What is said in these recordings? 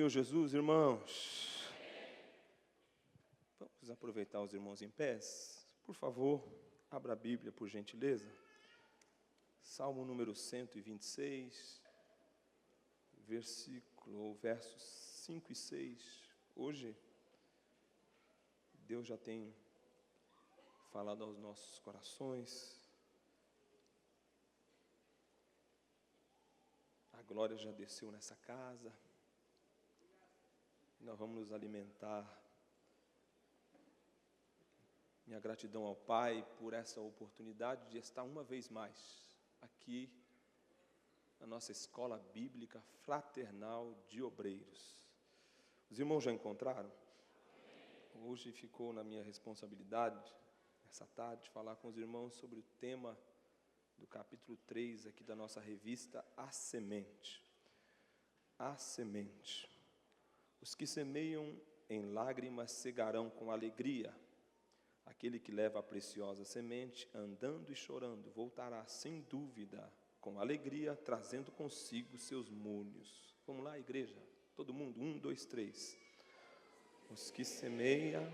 Senhor Jesus, irmãos, vamos aproveitar os irmãos em pés. Por favor, abra a Bíblia, por gentileza. Salmo número 126, versos 5 e 6. Hoje, Deus já tem falado aos nossos corações. A glória já desceu nessa casa. Nós vamos nos alimentar. Minha gratidão ao Pai por essa oportunidade de estar uma vez mais aqui na nossa escola bíblica fraternal de obreiros. Os irmãos já encontraram? Hoje ficou na minha responsabilidade, essa tarde, falar com os irmãos sobre o tema do capítulo 3 aqui da nossa revista, A Semente. A Semente. Os que semeiam em lágrimas cegarão com alegria. Aquele que leva a preciosa semente, andando e chorando, voltará sem dúvida, com alegria, trazendo consigo seus molhos. Vamos lá, igreja? Todo mundo? 1, 2, 3. Os que semeiam...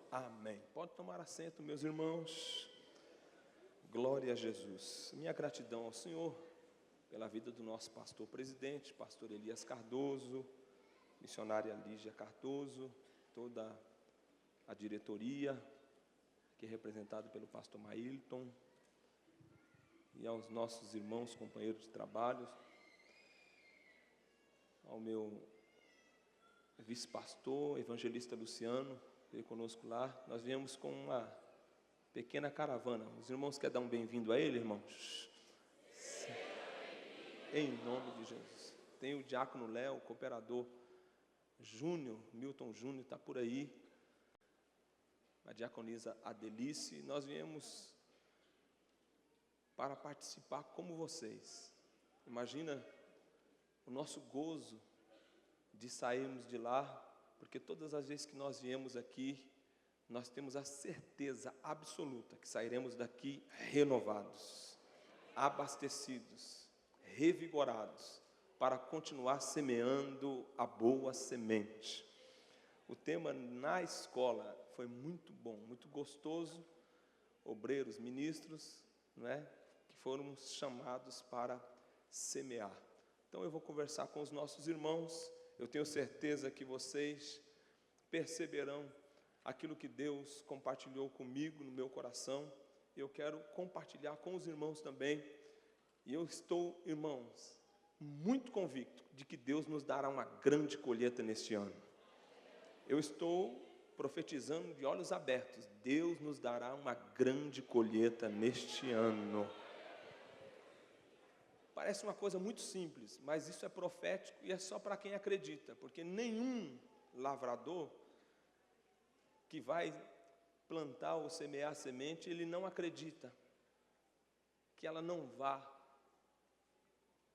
Amém. Pode tomar assento, meus irmãos. Glória a Jesus. Minha gratidão ao Senhor pela vida do nosso pastor presidente, pastor Elias Cardoso, missionária Lígia Cardoso, toda a diretoria, que é representada pelo pastor Mailton, e aos nossos irmãos, companheiros de trabalho, ao meu vice-pastor, evangelista Luciano, veio conosco lá. Nós viemos com uma pequena caravana. Os irmãos querem dar um bem-vindo a ele, irmãos? Sim. Em nome de Jesus. Tem o diácono Léo, o cooperador Júnior, Milton Júnior, está por aí. A diaconisa Adelice. Nós viemos para participar como vocês. Imagina o nosso gozo de sairmos de lá, porque todas as vezes que nós viemos aqui, nós temos a certeza absoluta que sairemos daqui renovados, abastecidos, revigorados, para continuar semeando a boa semente. O tema na escola foi muito bom, muito gostoso. Obreiros, ministros, não é? Que foram chamados para semear. Então eu vou conversar com os nossos irmãos. Eu tenho certeza que vocês perceberão aquilo que Deus compartilhou comigo no meu coração. Eu quero compartilhar com os irmãos também. E eu estou, irmãos, muito convicto de que Deus nos dará uma grande colheita neste ano. Eu estou profetizando de olhos abertos. Deus nos dará uma grande colheita neste ano. Parece uma coisa muito simples, mas isso é profético e é só para quem acredita, porque nenhum lavrador que vai plantar ou semear a semente, ele não acredita que ela não vá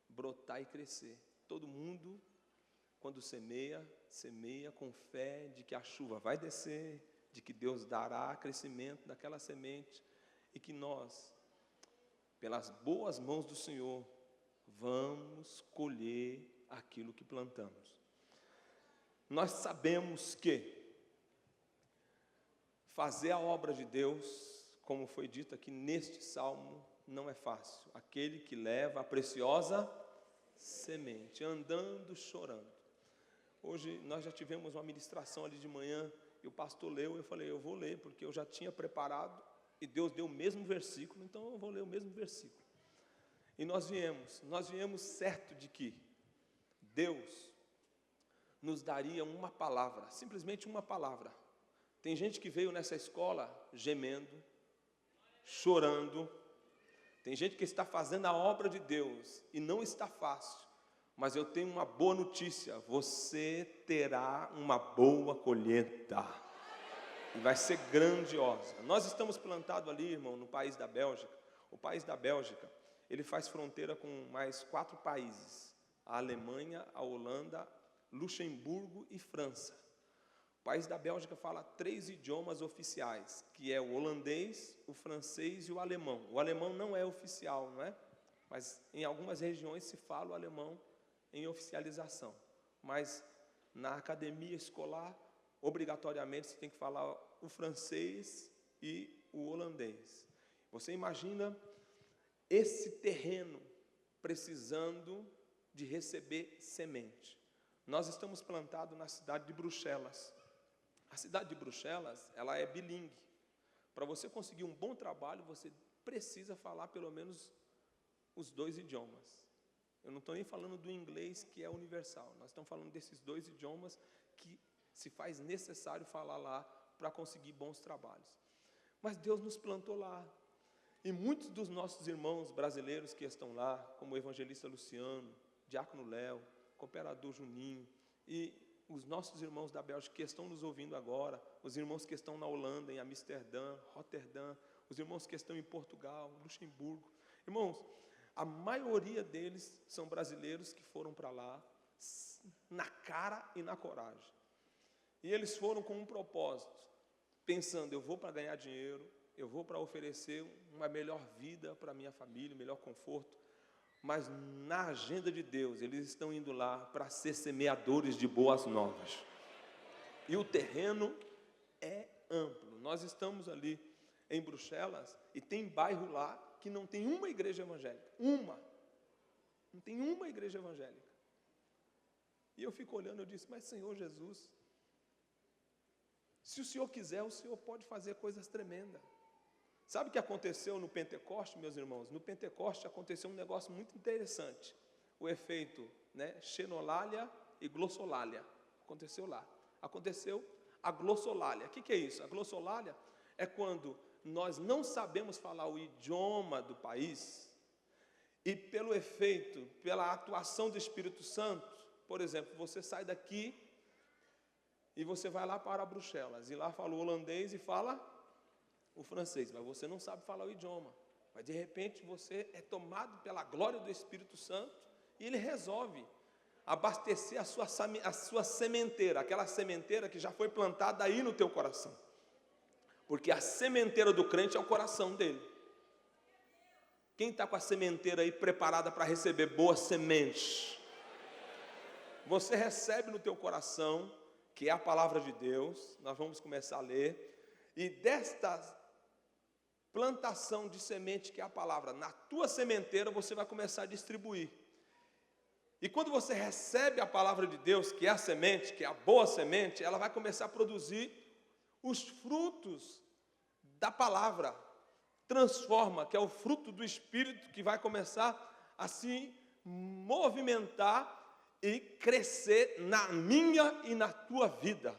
brotar e crescer. Todo mundo, quando semeia, semeia com fé de que a chuva vai descer, de que Deus dará crescimento daquela semente e que nós, pelas boas mãos do Senhor, vamos colher aquilo que plantamos. Nós sabemos que fazer a obra de Deus, como foi dito aqui neste salmo, não é fácil. Aquele que leva a preciosa semente, andando, chorando. Hoje nós já tivemos uma ministração ali de manhã, e o pastor leu, eu falei, eu vou ler, porque eu já tinha preparado, e Deus deu o mesmo versículo, então eu vou ler o mesmo versículo. E nós viemos certo de que Deus nos daria uma palavra, simplesmente uma palavra. Tem gente que veio nessa escola gemendo, chorando. Tem gente que está fazendo a obra de Deus e não está fácil. Mas eu tenho uma boa notícia, você terá uma boa colheita. E vai ser grandiosa. Nós estamos plantados ali, irmão, no país da Bélgica. O país da Bélgica, ele faz fronteira com mais 4 países. A Alemanha, a Holanda, Luxemburgo e França. O país da Bélgica fala 3 idiomas oficiais, que é o holandês, o francês e o alemão. O alemão não é oficial, não é? Mas em algumas regiões se fala o alemão em oficialização. Mas na academia escolar, obrigatoriamente, você tem que falar o francês e o holandês. Você imagina esse terreno precisando de receber semente. Nós estamos plantados na cidade de Bruxelas. A cidade de Bruxelas, ela é bilíngue. Para você conseguir um bom trabalho, você precisa falar pelo menos os 2 idiomas. Eu não estou nem falando do inglês, que é universal. Nós estamos falando desses 2 idiomas que se faz necessário falar lá para conseguir bons trabalhos. Mas Deus nos plantou lá. E muitos dos nossos irmãos brasileiros que estão lá, como o evangelista Luciano, diácono Léo, cooperador Juninho, e os nossos irmãos da Bélgica que estão nos ouvindo agora, os irmãos que estão na Holanda, em Amsterdã, Roterdã, os irmãos que estão em Portugal, Luxemburgo. Irmãos, a maioria deles são brasileiros que foram para lá na cara e na coragem. E eles foram com um propósito, pensando, eu vou para ganhar dinheiro, eu vou para oferecer uma melhor vida para a minha família, melhor conforto. Mas na agenda de Deus, eles estão indo lá para ser semeadores de boas novas. E o terreno é amplo. Nós estamos ali em Bruxelas e tem bairro lá que não tem uma igreja evangélica. Não tem uma igreja evangélica. E eu fico olhando, eu disse, mas Senhor Jesus, se o Senhor quiser, o Senhor pode fazer coisas tremendas. Sabe o que aconteceu no Pentecoste, meus irmãos? No Pentecoste aconteceu um negócio muito interessante. O efeito, xenolalia e glossolalia. Aconteceu lá. Aconteceu a glossolalia. O que é isso? A glossolalia é quando nós não sabemos falar o idioma do país e pelo efeito, pela atuação do Espírito Santo, por exemplo, você sai daqui e você vai lá para Bruxelas e lá fala o holandês e fala o francês, mas você não sabe falar o idioma. Mas de repente você é tomado pela glória do Espírito Santo e ele resolve abastecer a sua sementeira, aquela sementeira que já foi plantada aí no teu coração. Porque a sementeira do crente é o coração dele. Quem está com a sementeira aí preparada para receber boas sementes? Você recebe no teu coração, que é a palavra de Deus, nós vamos começar a ler, e desta plantação de semente, que é a palavra, na tua sementeira você vai começar a distribuir. E quando você recebe a palavra de Deus, que é a semente, que é a boa semente, ela vai começar a produzir os frutos da palavra. Transforma, que é o fruto do Espírito, que vai começar a se movimentar e crescer na minha e na tua vida.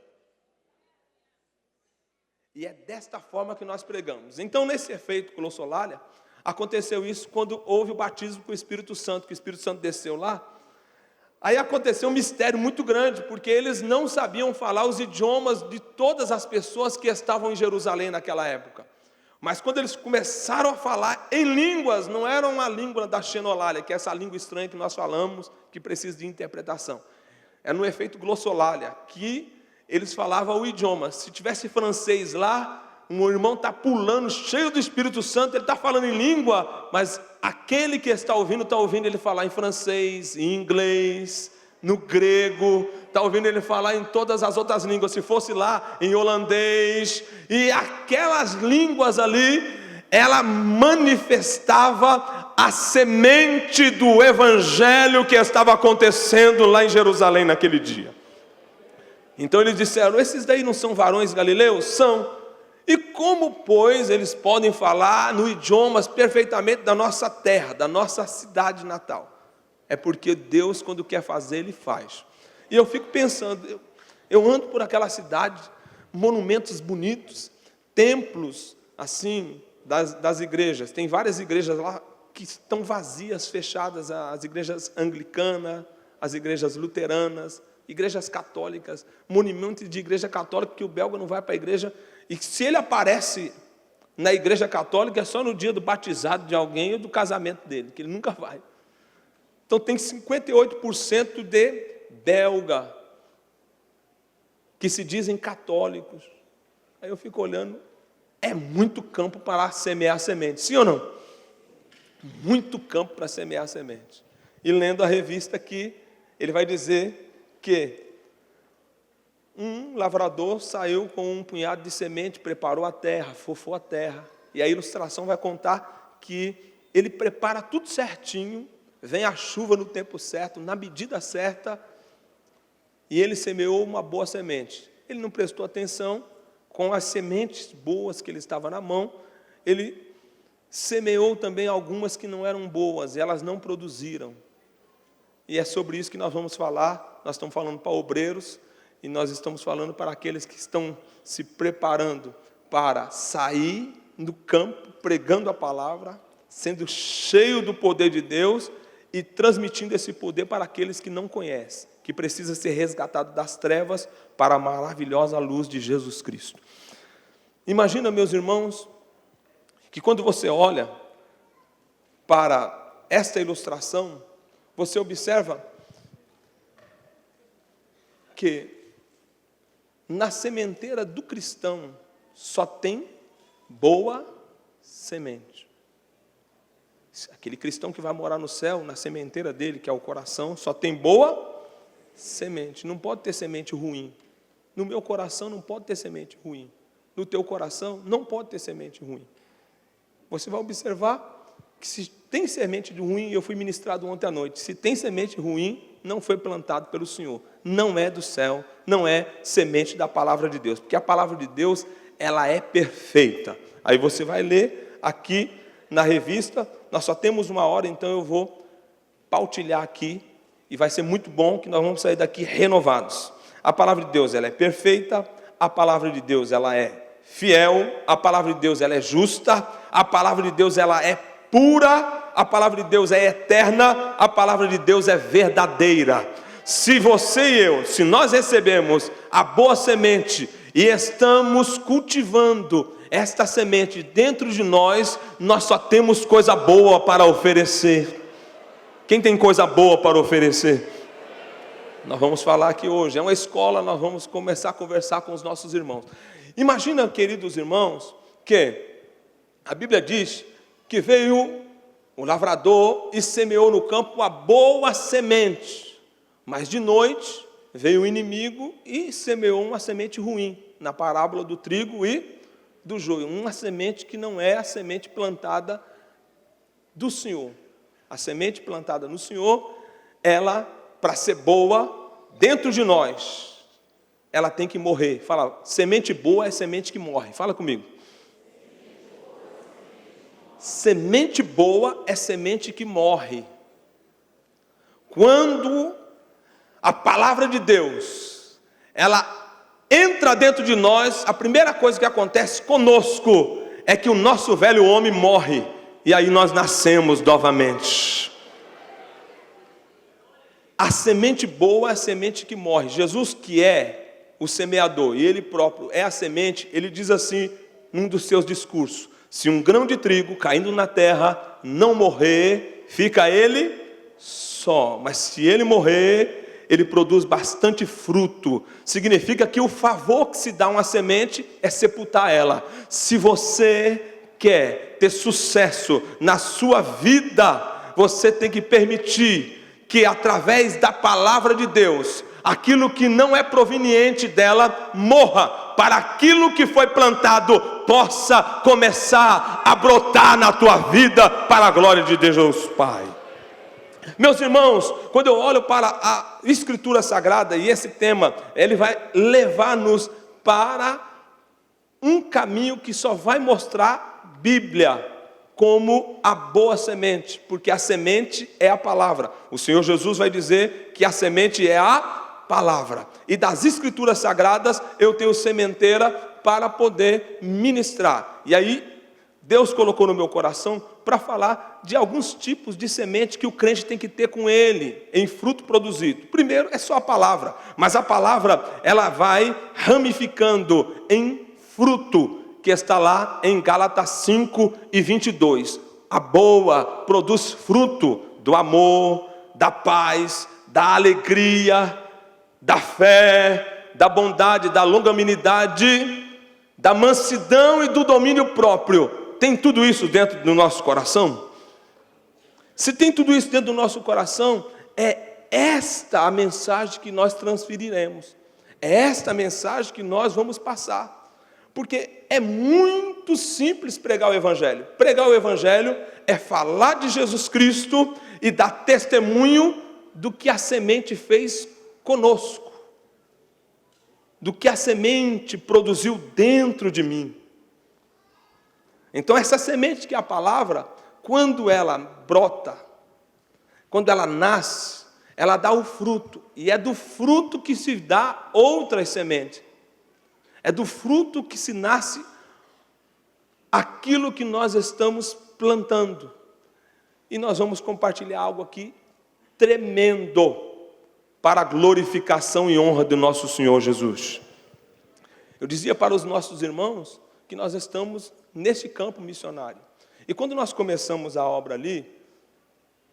E é desta forma que nós pregamos. Então, nesse efeito glossolalia, aconteceu isso quando houve o batismo com o Espírito Santo, que o Espírito Santo desceu lá. Aí aconteceu um mistério muito grande, porque eles não sabiam falar os idiomas de todas as pessoas que estavam em Jerusalém naquela época. Mas quando eles começaram a falar em línguas, não era uma língua da xenolalia, que é essa língua estranha que nós falamos, que precisa de interpretação. É no efeito glossolalia, que eles falavam o idioma. Se tivesse francês lá, um irmão está pulando, cheio do Espírito Santo, ele está falando em língua, mas aquele que está ouvindo ele falar em francês, em inglês, no grego, está ouvindo ele falar em todas as outras línguas. Se fosse lá em holandês, e aquelas línguas ali, ela manifestava a semente do evangelho que estava acontecendo lá em Jerusalém naquele dia. Então eles disseram, esses daí não são varões galileus? São. E como, pois, eles podem falar no idiomas perfeitamente da nossa terra, da nossa cidade natal? É porque Deus, quando quer fazer, Ele faz. E eu fico pensando, eu ando por aquela cidade, monumentos bonitos, templos, assim, das igrejas. Tem várias igrejas lá que estão vazias, fechadas, as igrejas anglicanas, as igrejas luteranas, igrejas católicas, monumento de igreja católica, que o belga não vai para a igreja, e se ele aparece na igreja católica, é só no dia do batizado de alguém ou do casamento dele, que ele nunca vai. Então tem 58% de belga, que se dizem católicos. Aí eu fico olhando, é muito campo para semear semente, sim ou não? Muito campo para semear semente. E lendo a revista aqui, ele vai dizer que um lavrador saiu com um punhado de semente, preparou a terra, fofou a terra. E a ilustração vai contar que ele prepara tudo certinho, vem a chuva no tempo certo, na medida certa, e ele semeou uma boa semente. Ele não prestou atenção com as sementes boas que ele estava na mão, ele semeou também algumas que não eram boas, e elas não produziram. E é sobre isso que nós vamos falar. Nós estamos falando para obreiros, e nós estamos falando para aqueles que estão se preparando para sair do campo, pregando a palavra, sendo cheio do poder de Deus e transmitindo esse poder para aqueles que não conhecem, que precisa ser resgatado das trevas para a maravilhosa luz de Jesus Cristo. Imagina, meus irmãos, que quando você olha para esta ilustração, você observa que na sementeira do cristão só tem boa semente. Aquele cristão que vai morar no céu, na sementeira dele, que é o coração, só tem boa semente. Não pode ter semente ruim. No meu coração não pode ter semente ruim. No teu coração não pode ter semente ruim. Você vai observar que se tem semente de ruim, eu fui ministrado ontem à noite, se tem semente ruim, não foi plantado pelo Senhor, não é do céu, não é semente da palavra de Deus, porque a palavra de Deus, ela é perfeita. Aí você vai ler aqui na revista, nós só temos 1 hora, então eu vou pautilhar aqui, e vai ser muito bom que nós vamos sair daqui renovados. A palavra de Deus, ela é perfeita, a palavra de Deus, ela é fiel, a palavra de Deus, ela é justa, a palavra de Deus, ela é pura, a palavra de Deus é eterna, a palavra de Deus é verdadeira. Se você e eu, se nós recebemos a boa semente e estamos cultivando esta semente dentro de nós, nós só temos coisa boa para oferecer. Quem tem coisa boa para oferecer? Nós vamos falar aqui hoje, é uma escola, nós vamos começar a conversar com os nossos irmãos. Imagina, queridos irmãos, que a Bíblia diz que veio o lavrador e semeou no campo a boa semente, mas de noite veio o inimigo e semeou uma semente ruim, na parábola do trigo e do joio, uma semente que não é a semente plantada do Senhor. A semente plantada no Senhor, ela, para ser boa, dentro de nós, ela tem que morrer. Fala, semente boa é semente que morre. Fala comigo. Semente boa é semente que morre. Quando a palavra de Deus, ela entra dentro de nós, a primeira coisa que acontece conosco é que o nosso velho homem morre, e aí nós nascemos novamente. A semente boa é a semente que morre. Jesus, que é o semeador, e Ele próprio é a semente, Ele diz assim, num dos seus discursos: se um grão de trigo caindo na terra não morrer, fica ele só, mas se ele morrer, ele produz bastante fruto. Significa que o favor que se dá a uma semente é sepultar ela. Se você quer ter sucesso na sua vida, você tem que permitir que através da palavra de Deus, aquilo que não é proveniente dela morra, para aquilo que foi plantado possa começar a brotar na tua vida para a glória de Deus Pai. Meus irmãos, quando eu olho para a Escritura Sagrada, e esse tema, ele vai levar-nos para um caminho que só vai mostrar Bíblia como a boa semente, porque a semente é a palavra. O Senhor Jesus vai dizer que a semente é a palavra, e das Escrituras Sagradas eu tenho sementeira para poder ministrar. E aí Deus colocou no meu coração para falar de alguns tipos de semente que o crente tem que ter com ele, em fruto produzido. Primeiro é só a palavra, mas a palavra ela vai ramificando em fruto, que está lá em Gálatas 5:22. A boa produz fruto do amor, da paz, da alegria, da fé, da bondade, da longanimidade, da mansidão e do domínio próprio. Tem tudo isso dentro do nosso coração? Se tem tudo isso dentro do nosso coração, é esta a mensagem que nós transferiremos. É esta a mensagem que nós vamos passar. Porque é muito simples pregar o Evangelho. Pregar o Evangelho é falar de Jesus Cristo e dar testemunho do que a semente fez conosco, do que a semente produziu dentro de mim. Então essa semente que é a palavra, quando ela brota, quando ela nasce, ela dá o fruto, e é do fruto que se dá outras sementes. É do fruto que se nasce aquilo que nós estamos plantando. E nós vamos compartilhar algo aqui tremendo para a glorificação e honra do nosso Senhor Jesus. Eu dizia para os nossos irmãos que nós estamos nesse campo missionário. E quando nós começamos a obra ali,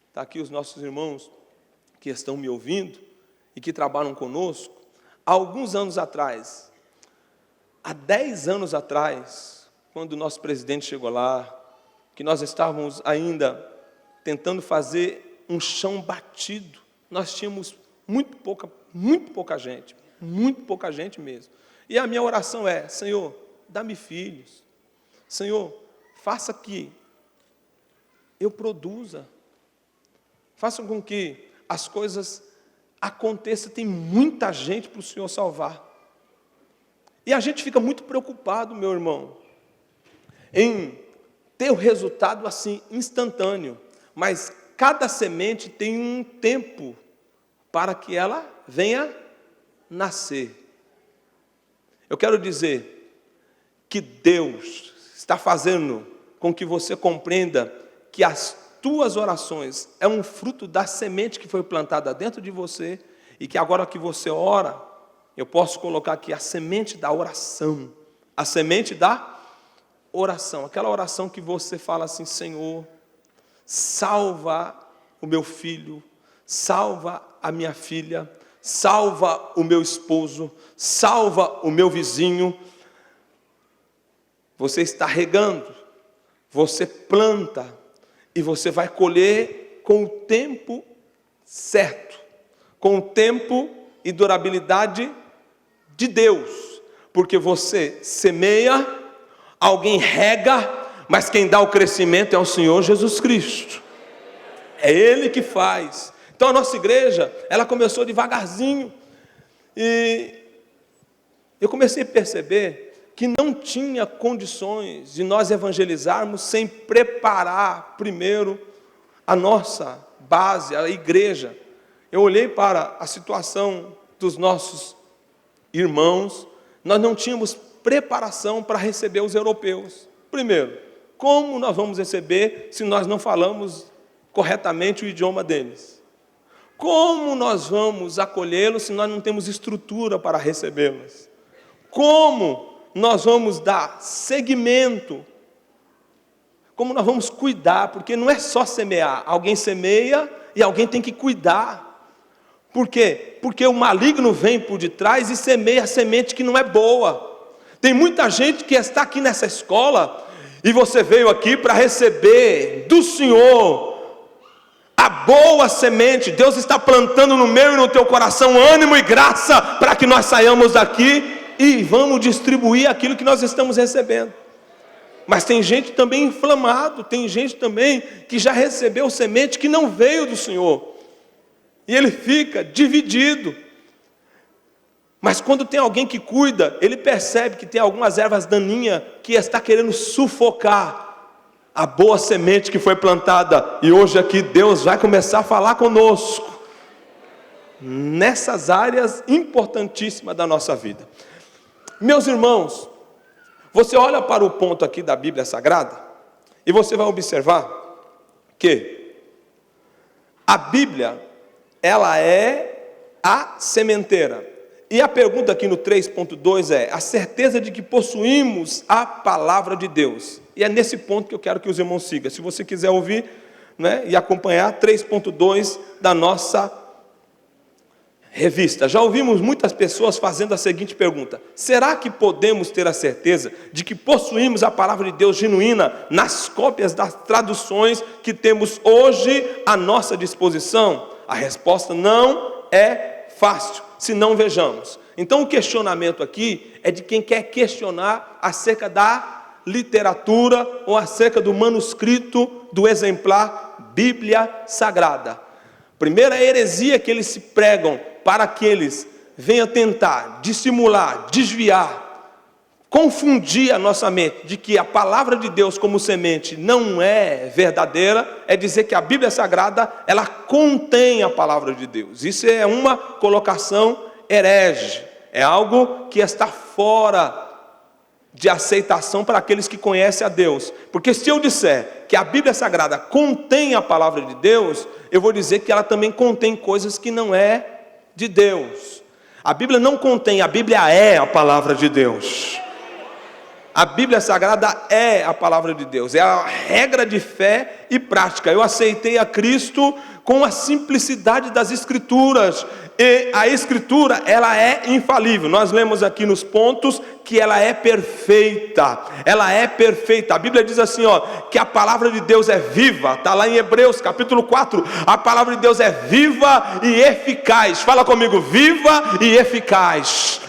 está aqui os nossos irmãos que estão me ouvindo e que trabalham conosco, há alguns anos atrás, há 10 anos atrás, quando o nosso presidente chegou lá, que nós estávamos ainda tentando fazer um chão batido, nós tínhamos muito pouca gente mesmo. E a minha oração é: Senhor, dá-me filhos. Senhor, faça que eu produza. Faça com que as coisas aconteçam. Tem muita gente para o Senhor salvar. E a gente fica muito preocupado, meu irmão, em ter o resultado assim, instantâneo. Mas cada semente tem um tempo para que ela venha nascer. Eu quero dizer que Deus está fazendo com que você compreenda que as tuas orações é um fruto da semente que foi plantada dentro de você, e que agora que você ora, eu posso colocar aqui a semente da oração. A semente da oração. Aquela oração que você fala assim: Senhor, salva o meu filho, salva a minha filha, salva o meu esposo, salva o meu vizinho. Você está regando, você planta, e você vai colher com o tempo certo, com o tempo e durabilidade de Deus, porque você semeia, alguém rega, mas quem dá o crescimento é o Senhor Jesus Cristo. É Ele que faz. Então a nossa igreja, ela começou devagarzinho, e eu comecei a perceber que não tinha condições de nós evangelizarmos sem preparar primeiro a nossa base, a igreja. Eu olhei para a situação dos nossos irmãos, nós não tínhamos preparação para receber os europeus. Primeiro, como nós vamos receber se nós não falamos corretamente o idioma deles? Como nós vamos acolhê-los se nós não temos estrutura para recebê-los? Como nós vamos dar seguimento? Como nós vamos cuidar? Porque não é só semear. Alguém semeia e alguém tem que cuidar. Por quê? Porque o maligno vem por detrás e semeia a semente que não é boa. Tem muita gente que está aqui nessa escola, e você veio aqui para receber do Senhor a boa semente. Deus está plantando no meu e no teu coração ânimo e graça para que nós saiamos daqui e vamos distribuir aquilo que nós estamos recebendo. Mas tem gente também inflamado, tem gente também que já recebeu semente que não veio do Senhor, e ele fica dividido. Mas quando tem alguém que cuida, ele percebe que tem algumas ervas daninhas que está querendo sufocar a boa semente que foi plantada. E hoje aqui Deus vai começar a falar conosco nessas áreas importantíssimas da nossa vida. Meus irmãos, você olha para o ponto aqui da Bíblia Sagrada e você vai observar que a Bíblia, ela é a sementeira. E a pergunta aqui no 3.2 é: a certeza de que possuímos a palavra de Deus. E é nesse ponto que eu quero que os irmãos sigam. Se você quiser ouvir, né, e acompanhar 3.2 da nossa revista. Já ouvimos muitas pessoas fazendo a seguinte pergunta: será que podemos ter a certeza de que possuímos a palavra de Deus genuína nas cópias das traduções que temos hoje à nossa disposição? A resposta não é fácil, se não vejamos. Então o questionamento aqui é de quem quer questionar acerca da literatura ou acerca do manuscrito do exemplar Bíblia Sagrada. Primeira heresia que eles se pregam para que eles venham tentar dissimular, desviar, confundir a nossa mente de que a palavra de Deus como semente não é verdadeira, é dizer que a Bíblia Sagrada, ela contém a palavra de Deus. Isso é uma colocação herege, é algo que está fora de aceitação para aqueles que conhecem a Deus. Porque se eu disser que a Bíblia Sagrada contém a palavra de Deus, eu vou dizer que ela também contém coisas que não é de Deus. A Bíblia não contém, a Bíblia é a palavra de Deus. A Bíblia Sagrada é a palavra de Deus, é a regra de fé e prática. Eu aceitei a Cristo com a simplicidade das Escrituras, e a Escritura, ela é infalível. Nós lemos aqui nos pontos que ela é perfeita, ela é perfeita. A Bíblia diz assim, que a palavra de Deus é viva, está lá em Hebreus capítulo 4, a palavra de Deus é viva e eficaz. Fala comigo, viva e eficaz.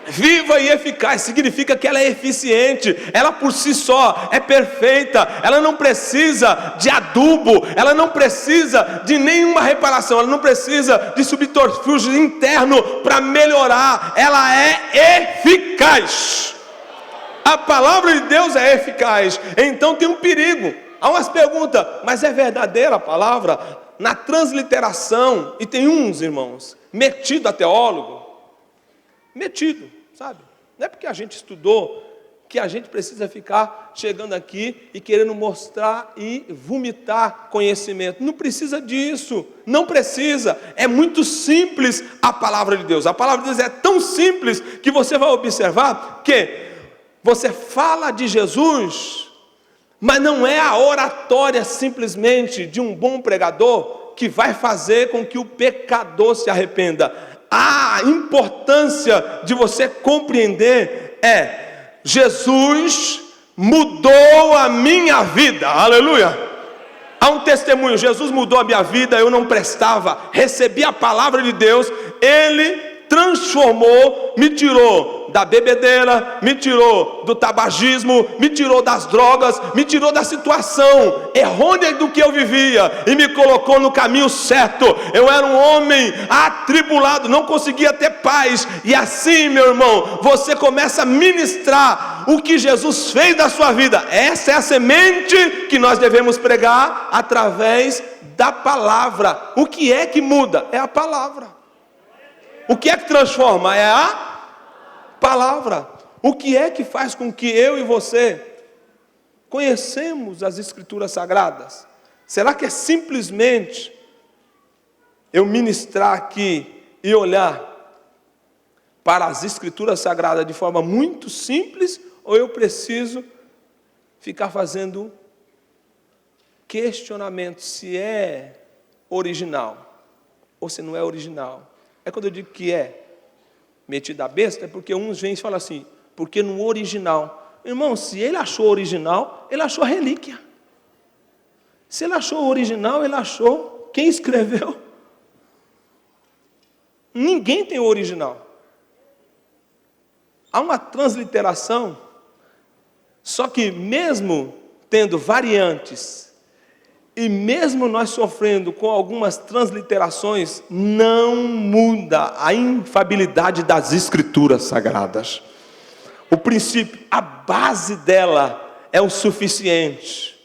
Viva e eficaz significa que ela é eficiente, ela por si só é perfeita, ela não precisa de adubo, ela não precisa de nenhuma reparação, ela não precisa de subterfúgio interno para melhorar, ela é eficaz. A palavra de Deus é eficaz. Então tem um perigo. Há umas perguntas, mas é verdadeira a palavra? Na transliteração, e tem uns irmãos, metido a teólogo, metido, sabe? Não é porque a gente estudou que a gente precisa ficar chegando aqui e querendo mostrar e vomitar conhecimento. Não precisa disso, não precisa. É muito simples a palavra de Deus. A palavra de Deus é tão simples que você vai observar que você fala de Jesus, mas não é a oratória simplesmente de um bom pregador que vai fazer com que o pecador se arrependa. A importância de você compreender é: Jesus mudou a minha vida, aleluia. Há um testemunho: Jesus mudou a minha vida, eu não prestava, recebi a palavra de Deus, Ele transformou, me tirou da bebedeira, me tirou do tabagismo, me tirou das drogas, me tirou da situação errônea do que eu vivia e me colocou no caminho certo. Eu era um homem atribulado, não conseguia ter paz, e assim, meu irmão, você começa a ministrar o que Jesus fez da sua vida. Essa é a semente que nós devemos pregar através da palavra. O que é que muda? É a palavra. O que é que transforma? É a palavra. O que é que faz com que eu e você conhecemos as Escrituras Sagradas? Será que é simplesmente eu ministrar aqui e olhar para as Escrituras Sagradas de forma muito simples, ou eu preciso ficar fazendo questionamento se é original ou se não é original? É quando eu digo que é metido a besta, é porque uns vêm e falam assim, porque no original. Irmão, se ele achou original, ele achou a relíquia. Se ele achou o original, ele achou quem escreveu. Ninguém tem o original. Há uma transliteração, só que mesmo tendo variantes, e mesmo nós sofrendo com algumas transliterações, não muda a infalibilidade das Escrituras Sagradas. O princípio, a base dela é o suficiente.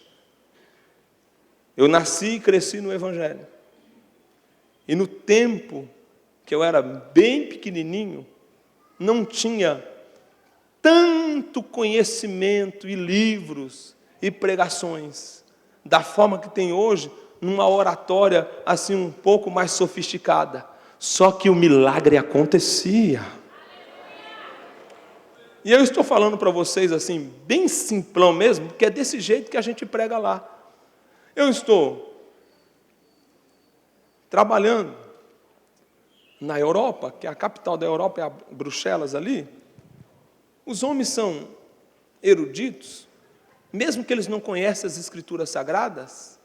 Eu nasci e cresci no Evangelho. E no tempo que eu era bem pequenininho, não tinha tanto conhecimento e livros e pregações da forma que tem hoje, numa oratória assim um pouco mais sofisticada. Só que o milagre acontecia. E eu estou falando para vocês assim, bem simplão mesmo, porque é desse jeito que a gente prega lá. Eu estou trabalhando, na Europa, que a capital da Europa é a Bruxelas ali, os homens são eruditos, mesmo que eles não conhecem as Escrituras Sagradas,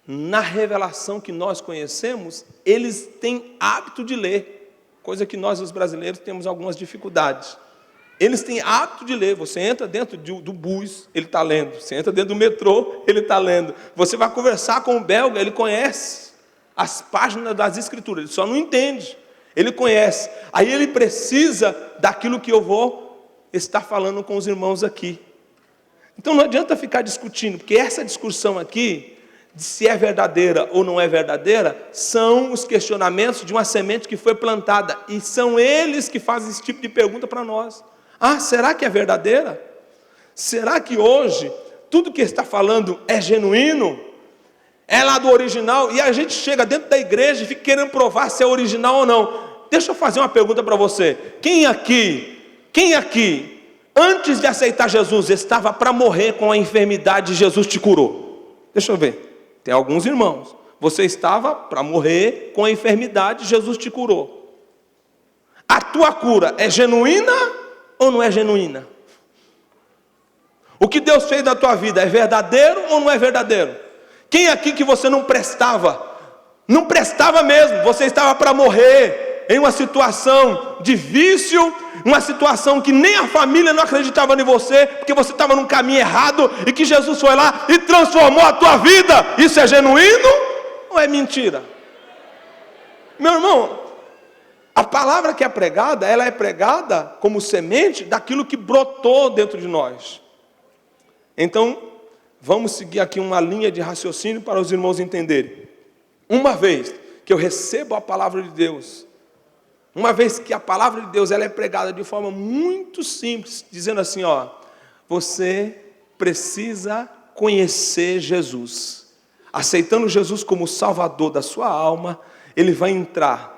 na revelação que nós conhecemos, eles têm hábito de ler, coisa que nós, os brasileiros, temos algumas dificuldades. Eles têm hábito de ler. Você entra dentro do bus, ele está lendo. Você entra dentro do metrô, ele está lendo. Você vai conversar com o belga, ele conhece as páginas das Escrituras, ele só não entende. Ele conhece. Aí ele precisa daquilo que eu vou estar falando com os irmãos aqui. Então não adianta ficar discutindo, porque essa discussão aqui, de se é verdadeira ou não é verdadeira, são os questionamentos de uma semente que foi plantada. E são eles que fazem esse tipo de pergunta para nós. Ah, será que é verdadeira? Será que hoje tudo que está falando é genuíno? É lá do original? E a gente chega dentro da igreja e fica querendo provar se é original ou não. Deixa eu fazer uma pergunta para você. Quem aqui, antes de aceitar Jesus, estava para morrer com a enfermidade e Jesus te curou? Deixa eu ver. Tem alguns irmãos. Você estava para morrer com a enfermidade e Jesus te curou. A tua cura é genuína ou não é genuína? O que Deus fez na tua vida é verdadeiro ou não é verdadeiro? Quem aqui que você não prestava? Não prestava mesmo. Você estava para morrer em uma situação de vício, uma situação que nem a família não acreditava em você, porque você estava num caminho errado, e que Jesus foi lá e transformou a tua vida. Isso é genuíno ou é mentira? Meu irmão, a palavra que é pregada, ela é pregada como semente daquilo que brotou dentro de nós. Então, vamos seguir aqui uma linha de raciocínio para os irmãos entenderem. Uma vez que eu recebo a palavra de Deus, uma vez que a palavra de Deus ela é pregada de forma muito simples, dizendo assim, você precisa conhecer Jesus. Aceitando Jesus como Salvador da sua alma, Ele vai entrar.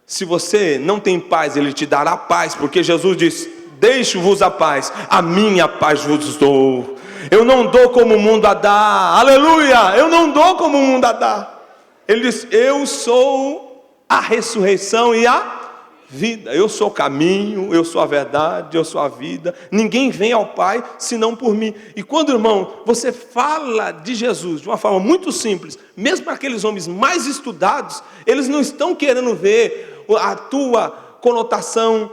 Se você não tem paz, Ele te dará paz, porque Jesus diz, deixo-vos a paz, a minha paz vos dou. Eu não dou como o mundo a dar, aleluia, eu não dou como o mundo a dar. Ele diz, eu sou a ressurreição e a vida, eu sou o caminho, eu sou a verdade, eu sou a vida, ninguém vem ao Pai senão por mim. E quando, irmão, você fala de Jesus de uma forma muito simples, mesmo para aqueles homens mais estudados, eles não estão querendo ver a tua conotação,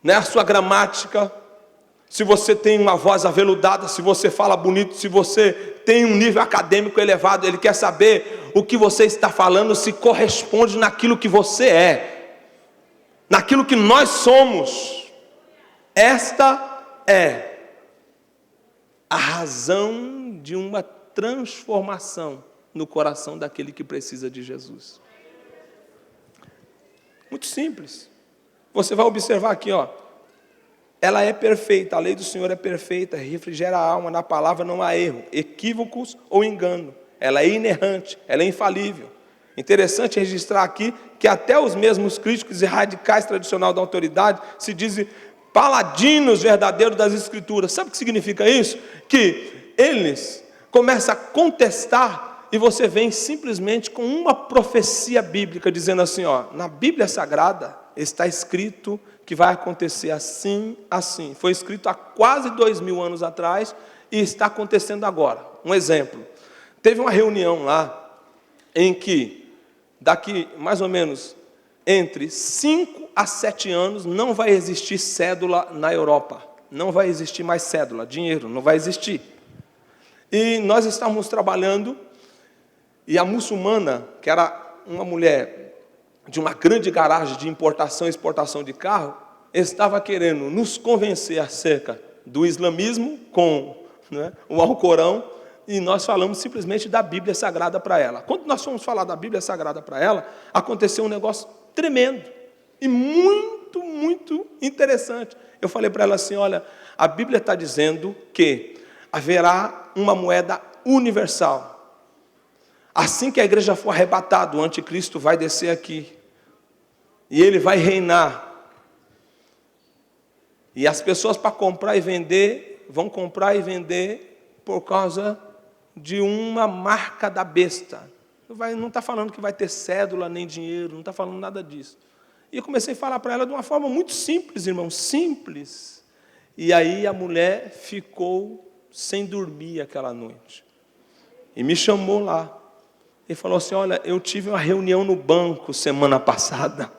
a sua gramática, se você tem uma voz aveludada, se você fala bonito, se você tem um nível acadêmico elevado. Ele quer saber o que você está falando se corresponde naquilo que você é, naquilo que nós somos. Esta é a razão de uma transformação no coração daquele que precisa de Jesus. Muito simples. Você vai observar aqui, ela é perfeita, a lei do Senhor é perfeita, refrigera a alma, na palavra não há erro, equívocos ou engano. Ela é inerrante, ela é infalível. Interessante registrar aqui que até os mesmos críticos e radicais tradicionais da autoridade se dizem paladinos verdadeiros das Escrituras. Sabe o que significa isso? Que eles começam a contestar e você vem simplesmente com uma profecia bíblica dizendo assim, na Bíblia Sagrada está escrito que vai acontecer assim, assim. Foi escrito há quase 2000 anos atrás e está acontecendo agora. Um exemplo, teve uma reunião lá em que daqui mais ou menos entre 5 a 7 anos não vai existir cédula na Europa. Não vai existir mais cédula, dinheiro, não vai existir. E nós estávamos trabalhando e a muçulmana, que era uma mulher de uma grande garagem de importação e exportação de carro, estava querendo nos convencer acerca do islamismo com o Alcorão, e nós falamos simplesmente da Bíblia Sagrada para ela. Quando nós fomos falar da Bíblia Sagrada para ela, aconteceu um negócio tremendo e muito, muito interessante. Eu falei para ela assim, olha, a Bíblia está dizendo que haverá uma moeda universal. Assim que a igreja for arrebatada, o anticristo vai descer aqui. E ele vai reinar. E as pessoas para comprar e vender, vão comprar e vender por causa de uma marca da besta. Não está falando que vai ter cédula nem dinheiro, não está falando nada disso. E eu comecei a falar para ela de uma forma muito simples, irmão, simples. E aí a mulher ficou sem dormir aquela noite. E me chamou lá. E falou assim, olha, eu tive uma reunião no banco semana passada.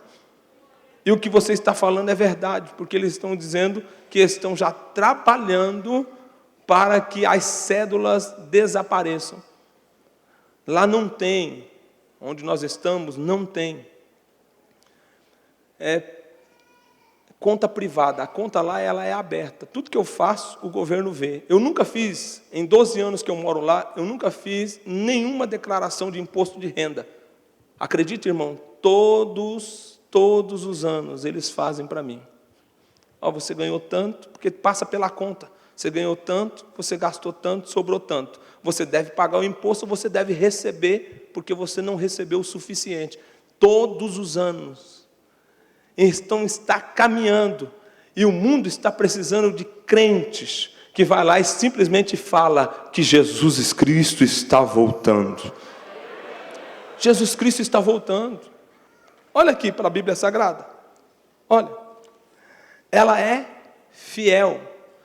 E o que você está falando é verdade, porque eles estão dizendo que estão já trabalhando para que as cédulas desapareçam. Lá não tem, onde nós estamos, não tem. Conta privada, a conta lá ela é aberta. Tudo que eu faço, o governo vê. Eu nunca fiz, em 12 anos que eu moro lá, eu nunca fiz nenhuma declaração de imposto de renda. Acredite, irmão, todos os anos eles fazem para mim. Você ganhou tanto, porque passa pela conta. Você ganhou tanto, você gastou tanto, sobrou tanto. Você deve pagar o imposto, você deve receber, porque você não recebeu o suficiente. Todos os anos. Está caminhando. E o mundo está precisando de crentes que vai lá e simplesmente fala que Jesus Cristo está voltando. Jesus Cristo está voltando. Olha aqui para a Bíblia Sagrada. Olha. Ela é fiel.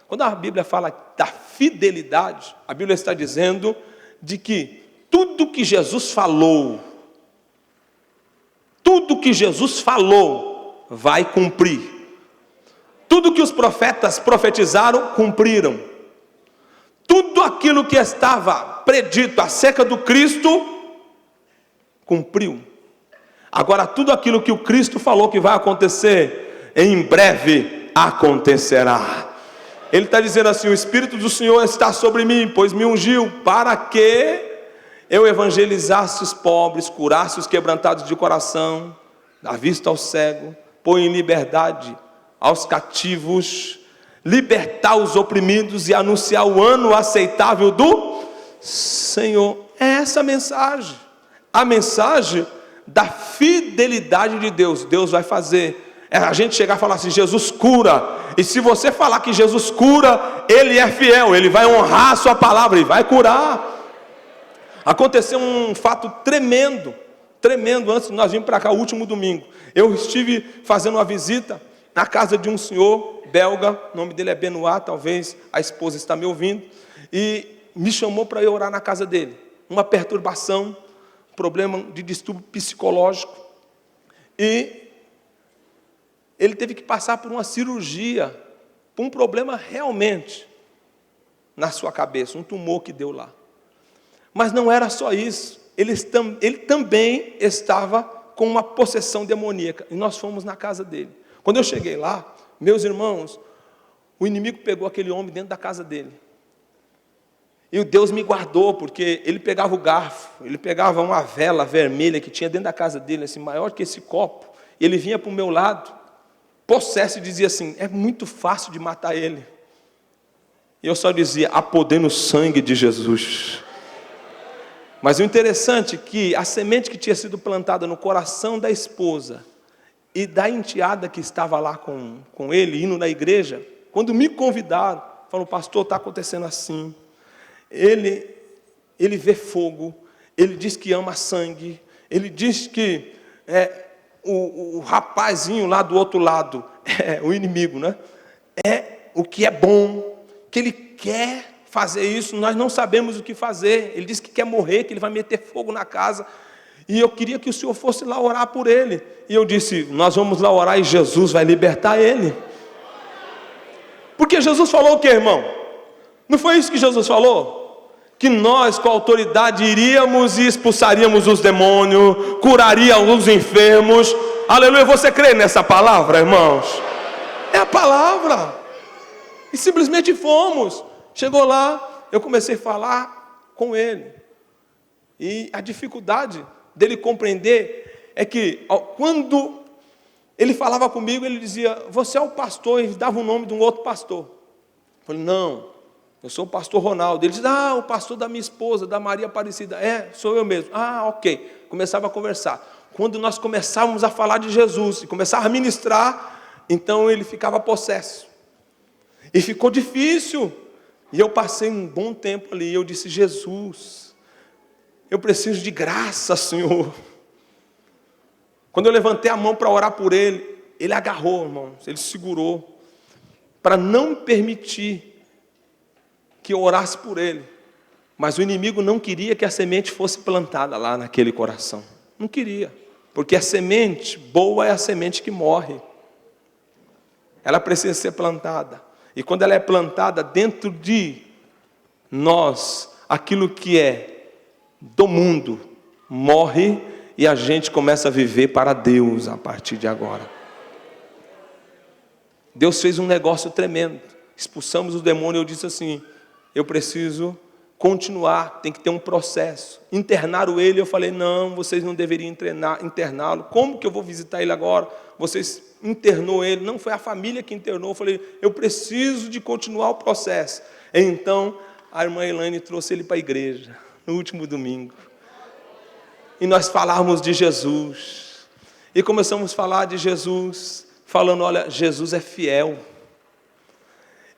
Quando a Bíblia fala da fidelidade, a Bíblia está dizendo de que tudo que Jesus falou, vai cumprir. Tudo que os profetas profetizaram, cumpriram. Tudo aquilo que estava predito acerca do Cristo, cumpriu. Agora, tudo aquilo que o Cristo falou que vai acontecer, em breve acontecerá. Ele está dizendo assim, o Espírito do Senhor está sobre mim, pois me ungiu para que eu evangelizasse os pobres, curasse os quebrantados de coração, dar vista ao cego, pôr em liberdade aos cativos, libertar os oprimidos e anunciar o ano aceitável do Senhor. É essa a mensagem da fidelidade de Deus. Deus vai fazer. É a gente chegar e falar assim, Jesus cura. E se você falar que Jesus cura, Ele é fiel, Ele vai honrar a sua palavra e vai curar. Aconteceu um fato tremendo antes de nós virmos para cá, o último domingo. Eu estive fazendo uma visita na casa de um senhor belga, o nome dele é Benoit, talvez a esposa está me ouvindo, e me chamou para eu orar na casa dele. Uma perturbação, problema de distúrbio psicológico, e ele teve que passar por uma cirurgia, por um problema realmente na sua cabeça, um tumor que deu lá. Mas não era só isso, ele também estava com uma possessão demoníaca, e nós fomos na casa dele. Quando eu cheguei lá, meus irmãos, o inimigo pegou aquele homem dentro da casa dele. E o Deus me guardou, porque ele pegava o garfo, ele pegava uma vela vermelha que tinha dentro da casa dele, assim, maior que esse copo, e ele vinha para o meu lado, possesso, e dizia assim, é muito fácil de matar ele. E eu só dizia, há poder no sangue de Jesus. Mas o interessante é que a semente que tinha sido plantada no coração da esposa e da enteada que estava lá com ele, indo na igreja, quando me convidaram, falaram, pastor, está acontecendo assim. Ele vê fogo, ele diz que ama sangue, ele diz que o rapazinho lá do outro lado, o inimigo, né? É o que é bom, que ele quer fazer isso, nós não sabemos o que fazer. Ele diz que quer morrer, que ele vai meter fogo na casa, e eu queria que o senhor fosse lá orar por ele. E eu disse, nós vamos lá orar e Jesus vai libertar ele. Porque Jesus falou o que, irmão? Não foi isso que Jesus falou? Que nós, com autoridade, iríamos e expulsaríamos os demônios, curaríamos os enfermos. Aleluia, você crê nessa palavra, irmãos? É a palavra. E simplesmente fomos. Chegou lá, eu comecei a falar com ele. E a dificuldade dele compreender é que, quando ele falava comigo, ele dizia, você é o pastor, e dava o nome de um outro pastor. Eu falei, não, eu sou o pastor Ronaldo. Ele disse, o pastor da minha esposa, da Maria Aparecida. Sou eu mesmo. Ok. Começava a conversar. Quando nós começávamos a falar de Jesus, e começava a ministrar, então ele ficava possesso. E ficou difícil. E eu passei um bom tempo ali, e eu disse, Jesus, eu preciso de graça, Senhor. Quando eu levantei a mão para orar por ele, ele agarrou, irmãos, ele segurou, para não permitir que eu orasse por ele. Mas o inimigo não queria que a semente fosse plantada lá naquele coração. Não queria, porque a semente boa é a semente que morre. Ela precisa ser plantada. E quando ela é plantada dentro de nós, aquilo que é do mundo morre e a gente começa a viver para Deus a partir de agora. Deus fez um negócio tremendo. Expulsamos o demônio e eu disse assim, eu preciso continuar, tem que ter um processo. Internaram ele, eu falei, não, vocês não deveriam interná-lo. Como que eu vou visitar ele agora? Vocês internou ele. Não, foi a família que internou. Eu falei, eu preciso de continuar o processo. Então, a irmã Elaine trouxe ele para a igreja, no último domingo. E nós falávamos de Jesus. E começamos a falar de Jesus, falando, olha, Jesus é fiel.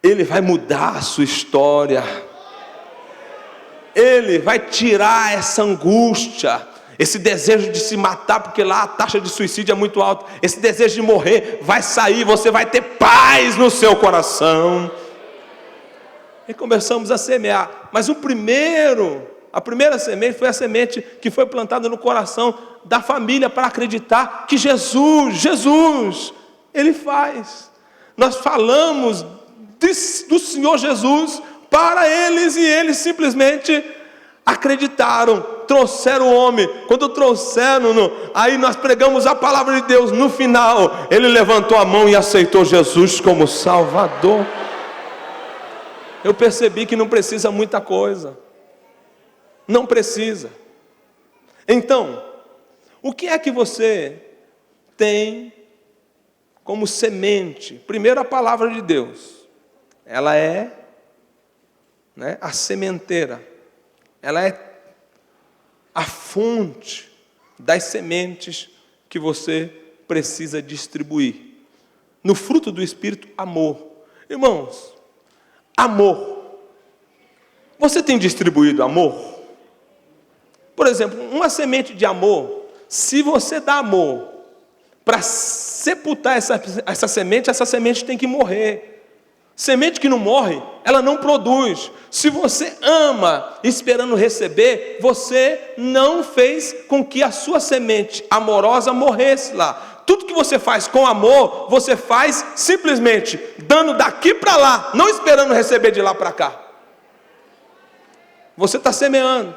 Ele vai mudar a sua história. Ele vai tirar essa angústia, esse desejo de se matar, porque lá a taxa de suicídio é muito alta. Esse desejo de morrer vai sair, você vai ter paz no seu coração. E começamos a semear. Mas a primeira semente foi a semente que foi plantada no coração da família para acreditar que Jesus, Ele faz. Nós falamos do Senhor Jesus para eles, e eles simplesmente acreditaram, trouxeram o homem. Quando trouxeram, aí nós pregamos a palavra de Deus. No final, ele levantou a mão e aceitou Jesus como Salvador. Eu percebi que não precisa muita coisa. Não precisa. Então, o que é que você tem como semente? Primeiro, a palavra de Deus. Ela é a sementeira, ela é a fonte das sementes que você precisa distribuir. No fruto do Espírito, amor. Irmãos, amor. Você tem distribuído amor? Por exemplo, uma semente de amor, se você dá amor, para sepultar essa semente tem que morrer. Semente que não morre, ela não produz. Se você ama esperando receber, você não fez com que a sua semente amorosa morresse lá. Tudo que você faz com amor, você faz simplesmente dando daqui para lá, não esperando receber de lá para cá. Você está semeando.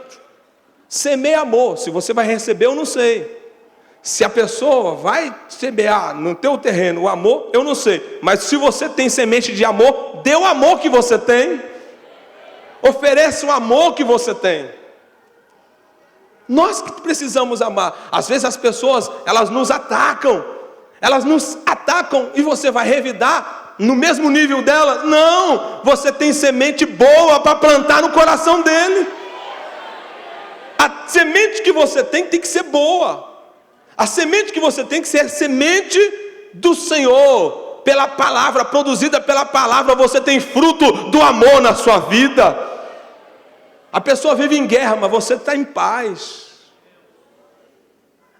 Semeia amor. Se você vai receber, eu não sei. Se a pessoa vai semear no teu terreno o amor, eu não sei. Mas se você tem semente de amor, dê o amor que você tem. Ofereça o amor que você tem. Nós que precisamos amar. Às vezes as pessoas, elas nos atacam. E você vai revidar no mesmo nível delas. Não, você tem semente boa para plantar no coração dele. A semente que você tem que ser boa. A semente que você tem que ser semente do Senhor, pela palavra, produzida pela palavra. Você tem fruto do amor na sua vida. A pessoa vive em guerra, mas você está em paz.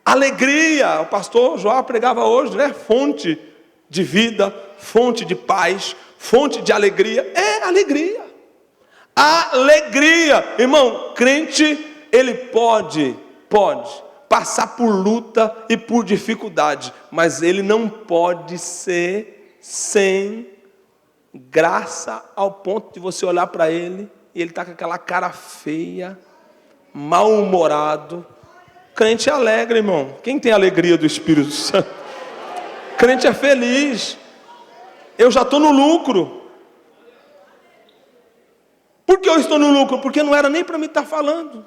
Alegria, o pastor João pregava hoje, fonte de vida, fonte de paz, fonte de alegria. É alegria. Alegria, irmão, crente, ele pode passar por luta e por dificuldade, mas ele não pode ser sem graça ao ponto de você olhar para ele e ele está com aquela cara feia, mal-humorado. Crente é alegre, irmão. Quem tem a alegria do Espírito Santo? Crente é feliz. Eu já estou no lucro. Por que eu estou no lucro? Porque não era nem para mim estar falando.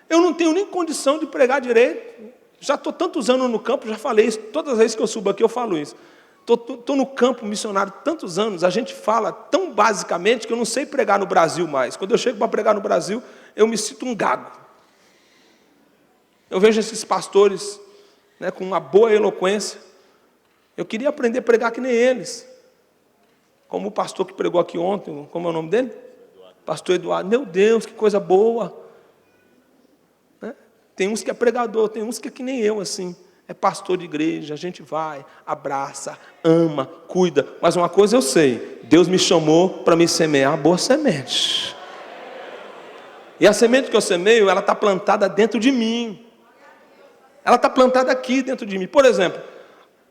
Eu não tenho nem condição de pregar direito. Já estou tantos anos no campo, já falei isso. Todas as vezes que eu subo aqui eu falo isso. Estou no campo missionário tantos anos, a gente fala tão basicamente que eu não sei pregar no Brasil mais. Quando eu chego para pregar no Brasil, eu me sinto um gago. Eu vejo esses pastores com uma boa eloquência. Eu queria aprender a pregar que nem eles. Como o pastor que pregou aqui ontem, como é o nome dele? Pastor Eduardo. Meu Deus, que coisa boa. Tem uns que é pregador, tem uns que é que nem eu, assim. É pastor de igreja, a gente vai, abraça, ama, cuida. Mas uma coisa eu sei, Deus me chamou para me semear boa semente. E a semente que eu semeio, ela está plantada dentro de mim. Ela está plantada aqui dentro de mim. Por exemplo,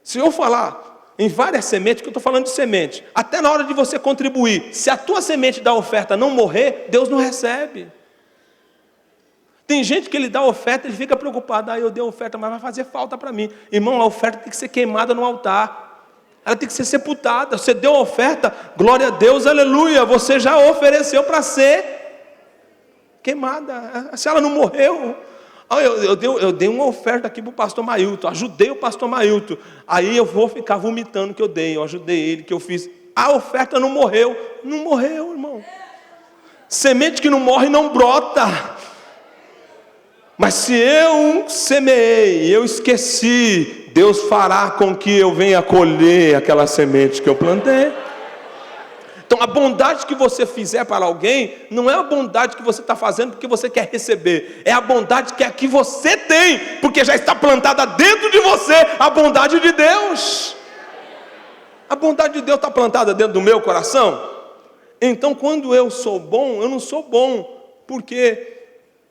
se eu falar em várias sementes, que eu estou falando de semente, até na hora de você contribuir, se a tua semente da oferta não morrer, Deus não recebe. Tem gente que ele dá oferta e fica preocupado, eu dei oferta, mas vai fazer falta para mim. Irmão, a oferta tem que ser queimada no altar. Ela tem que ser sepultada. Você deu a oferta, glória a Deus, aleluia. Você já ofereceu para ser queimada. Se ela não morreu, eu dei uma oferta aqui para o pastor Mailton, ajudei o pastor Mailton. Aí eu vou ficar vomitando que eu dei, eu ajudei ele, que eu fiz. A oferta não morreu. Não morreu, irmão. Semente que não morre não brota. Mas se eu semeei, eu esqueci, Deus fará com que eu venha colher aquela semente que eu plantei. Então a bondade que você fizer para alguém, não é a bondade que você está fazendo porque você quer receber, é a bondade que você tem, porque já está plantada dentro de você a bondade de Deus. A bondade de Deus está plantada dentro do meu coração. Então quando eu sou bom, eu não sou bom porque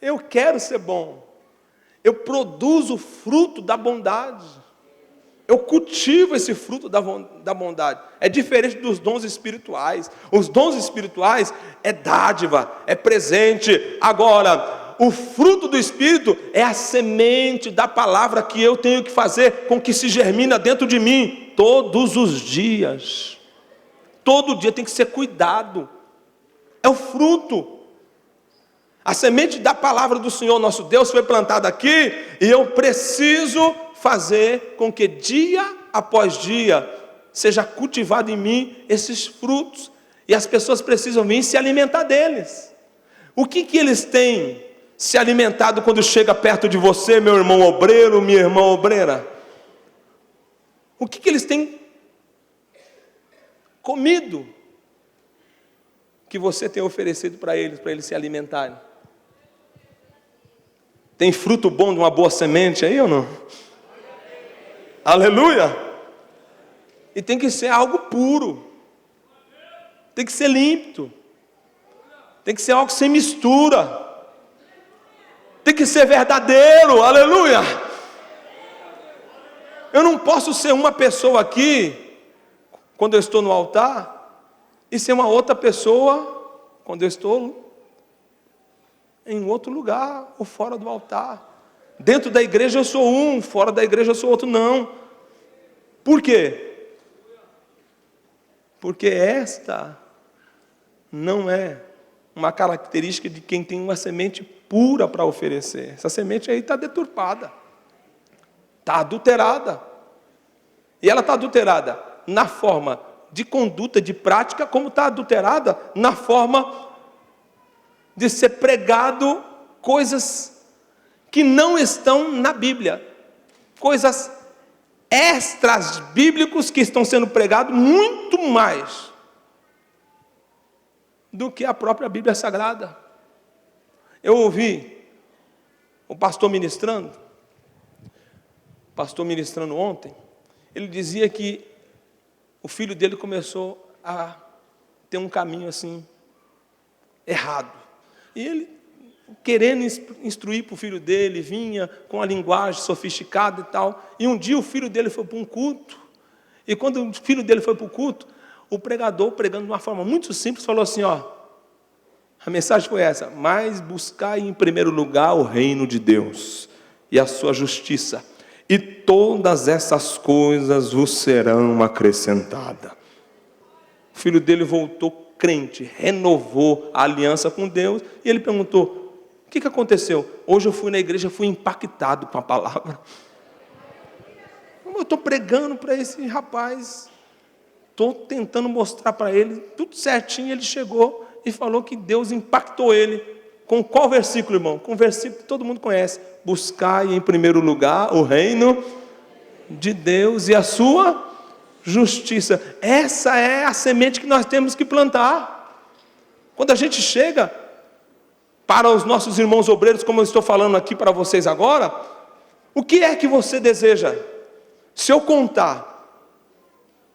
eu quero ser bom. Eu produzo o fruto da bondade. Eu cultivo esse fruto da bondade. É diferente dos dons espirituais. Os dons espirituais é dádiva, é presente. Agora, o fruto do Espírito é a semente da palavra que eu tenho que fazer com que se germina dentro de mim todos os dias. Todo dia tem que ser cuidado. É o fruto. A semente da palavra do Senhor nosso Deus foi plantada aqui, e eu preciso fazer com que dia após dia seja cultivado em mim esses frutos, e as pessoas precisam vir se alimentar deles. O que eles têm se alimentado quando chega perto de você, meu irmão obreiro, minha irmã obreira? O que eles têm comido que você tem oferecido para eles se alimentarem? Tem fruto bom de uma boa semente aí ou não? Aleluia! E tem que ser algo puro. Tem que ser limpo. Tem que ser algo sem mistura. Tem que ser verdadeiro. Aleluia! Eu não posso ser uma pessoa aqui, quando eu estou no altar, e ser uma outra pessoa, quando eu estou em outro lugar, ou fora do altar. Dentro da igreja eu sou um, fora da igreja eu sou outro, não. Por quê? Porque esta não é uma característica de quem tem uma semente pura para oferecer. Essa semente aí está deturpada, está adulterada. E ela está adulterada na forma de conduta, de prática, como está adulterada na forma de ser pregado coisas que não estão na Bíblia, coisas extras bíblicos que estão sendo pregados muito mais do que a própria Bíblia Sagrada. Eu ouvi o pastor ministrando ontem. Ele dizia que o filho dele começou a ter um caminho assim errado. E ele, querendo instruir para o filho dele, vinha com a linguagem sofisticada e tal. E um dia o filho dele foi para um culto. E quando o filho dele foi para o culto, o pregador, pregando de uma forma muito simples, falou assim, a mensagem foi essa: mas buscai em primeiro lugar o reino de Deus e a sua justiça, e todas essas coisas vos serão acrescentadas. O filho dele voltou crente, renovou a aliança com Deus, e ele perguntou: o que aconteceu? Hoje eu fui na igreja, fui impactado com a palavra. Eu estou pregando para esse rapaz, estou tentando mostrar para ele, tudo certinho, ele chegou e falou que Deus impactou ele. Com qual versículo, irmão? Com o versículo que todo mundo conhece: buscai em primeiro lugar o reino de Deus e a sua justiça. Essa é a semente que nós temos que plantar. Quando a gente chega para os nossos irmãos obreiros, como eu estou falando aqui para vocês agora, o que é que você deseja? Se eu contar,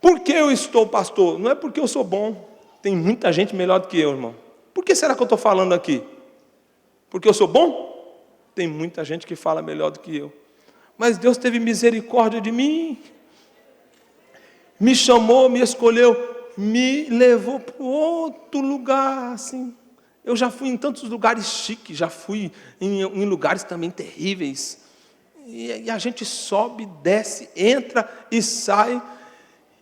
por que eu estou pastor? Não é porque eu sou bom, tem muita gente melhor do que eu, irmão. Por que será que eu estou falando aqui? Porque eu sou bom? Tem muita gente que fala melhor do que eu. Mas Deus teve misericórdia de mim, me chamou, me escolheu, me levou para outro lugar, assim. Eu já fui em tantos lugares chiques, já fui em lugares também terríveis. E a gente sobe, desce, entra e sai,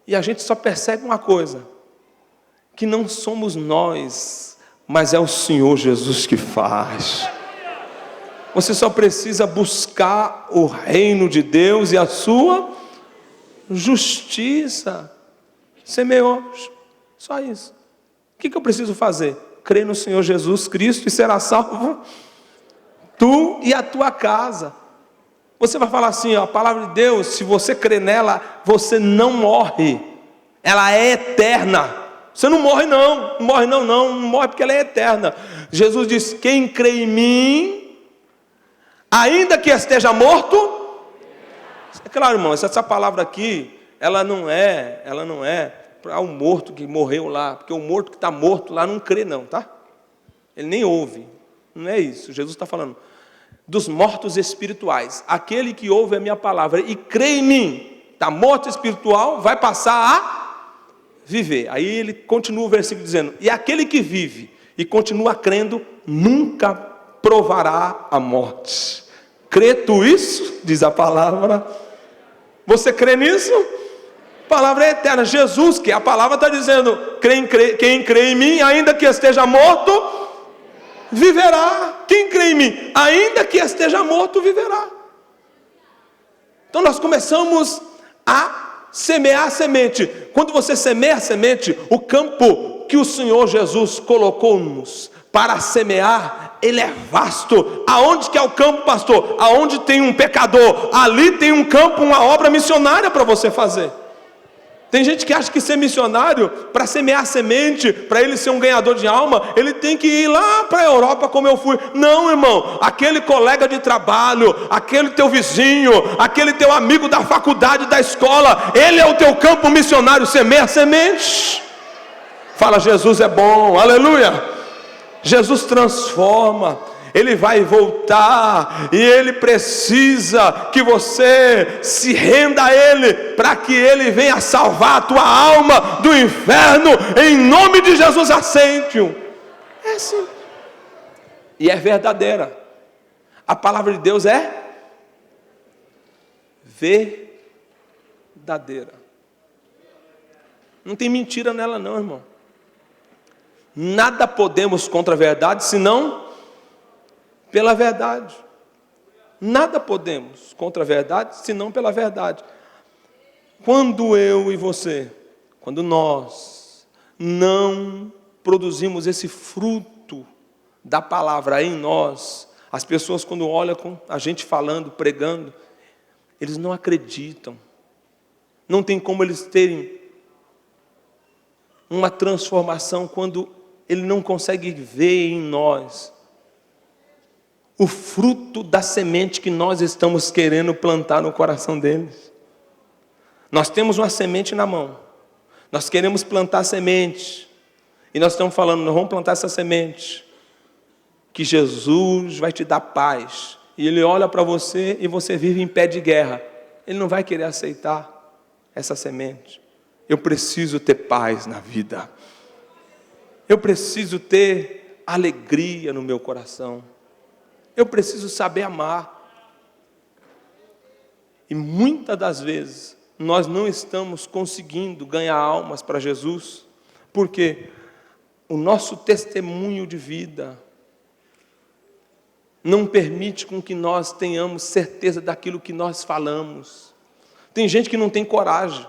e a gente só percebe uma coisa, que não somos nós, mas é o Senhor Jesus que faz. Você só precisa buscar o reino de Deus e a sua justiça. Semeou, só isso. O que eu preciso fazer? Crer no Senhor Jesus Cristo e será salvo tu e a tua casa. Você vai falar assim, ó, a palavra de Deus, se você crer nela, você não morre, ela é eterna. Você não morre não, não morre porque ela é eterna. Jesus diz, quem crê em mim, ainda que esteja morto, é claro, irmão, essa palavra aqui, ela não é para o morto que morreu lá, porque o morto que está morto lá não crê não, tá? Ele nem ouve, não é isso. Jesus está falando dos mortos espirituais. Aquele que ouve a minha palavra e crê em mim, está morto espiritual, vai passar a viver. Aí ele continua o versículo dizendo, e aquele que vive e continua crendo, nunca provará a morte. Crê tu isso? Diz a palavra. Você crê nisso? A palavra é eterna. Jesus, que a palavra está dizendo, quem crê em mim, ainda que esteja morto, viverá. Quem crê em mim, ainda que esteja morto, viverá. Então nós começamos a semear a semente. Quando você semeia a semente, o campo que o Senhor Jesus colocou-nos para semear, ele é vasto. Aonde que é o campo, pastor? Aonde tem um pecador, ali tem um campo, uma obra missionária para você fazer. Tem gente que acha que ser missionário, para semear semente, para ele ser um ganhador de alma, ele tem que ir lá para a Europa como eu fui. Não, irmão, aquele colega de trabalho, aquele teu vizinho, aquele teu amigo da faculdade, da escola, ele é o teu campo missionário, semeia semente. Fala, Jesus é bom, aleluia. Jesus transforma. Ele vai voltar e Ele precisa que você se renda a Ele, para que Ele venha salvar a tua alma do inferno, em nome de Jesus. Aceite-o. É assim. E é verdadeira. A palavra de Deus é verdadeira. Não tem mentira nela não, irmão. Nada podemos contra a verdade, senão pela verdade. Nada podemos contra a verdade, senão pela verdade. Quando eu e você, quando nós não produzimos esse fruto da palavra em nós, as pessoas quando olham com a gente falando, pregando, eles não acreditam. Não tem como eles terem uma transformação quando ele não consegue ver em nós o fruto da semente que nós estamos querendo plantar no coração deles. Nós temos uma semente na mão, nós queremos plantar semente, e nós estamos falando, nós vamos plantar essa semente, que Jesus vai te dar paz, e Ele olha para você e você vive em pé de guerra, Ele não vai querer aceitar essa semente. Eu preciso ter paz na vida, eu preciso ter alegria no meu coração, eu preciso saber amar. E muitas das vezes nós não estamos conseguindo ganhar almas para Jesus, porque o nosso testemunho de vida não permite com que nós tenhamos certeza daquilo que nós falamos. Tem gente que não tem coragem,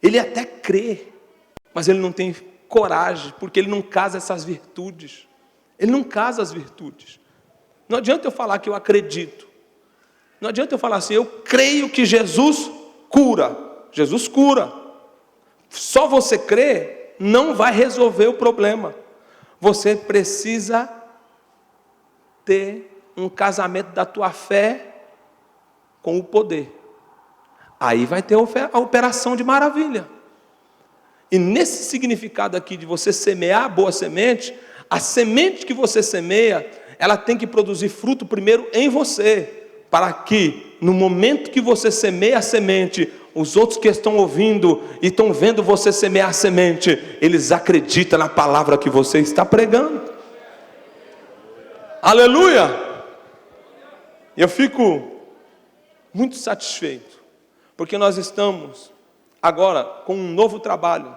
ele até crê, mas ele não tem coragem, porque ele não casa essas virtudes. Ele não casa as virtudes. Não adianta eu falar que eu acredito. Não adianta eu falar assim, eu creio que Jesus cura. Jesus cura. Só você crer não vai resolver o problema. Você precisa ter um casamento da tua fé com o poder. Aí vai ter a operação de maravilha. E nesse significado aqui de você semear a boa semente, a semente que você semeia, ela tem que produzir fruto primeiro em você, para que no momento que você semeia a semente, os outros que estão ouvindo e estão vendo você semear a semente, eles acreditam na palavra que você está pregando. Aleluia! Eu fico muito satisfeito, porque nós estamos agora com um novo trabalho.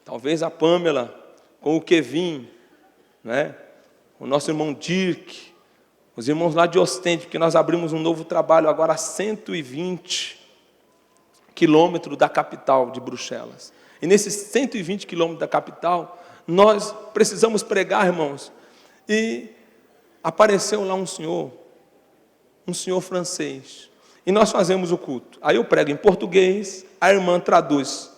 Talvez a Pamela, com o Kevin, né? O nosso irmão Dirk, os irmãos lá de Ostende, porque nós abrimos um novo trabalho agora a 120 quilômetros da capital de Bruxelas. E nesses 120 quilômetros da capital, nós precisamos pregar, irmãos. E apareceu lá um senhor francês. E nós fazemos o culto. Aí eu prego em português, a irmã traduz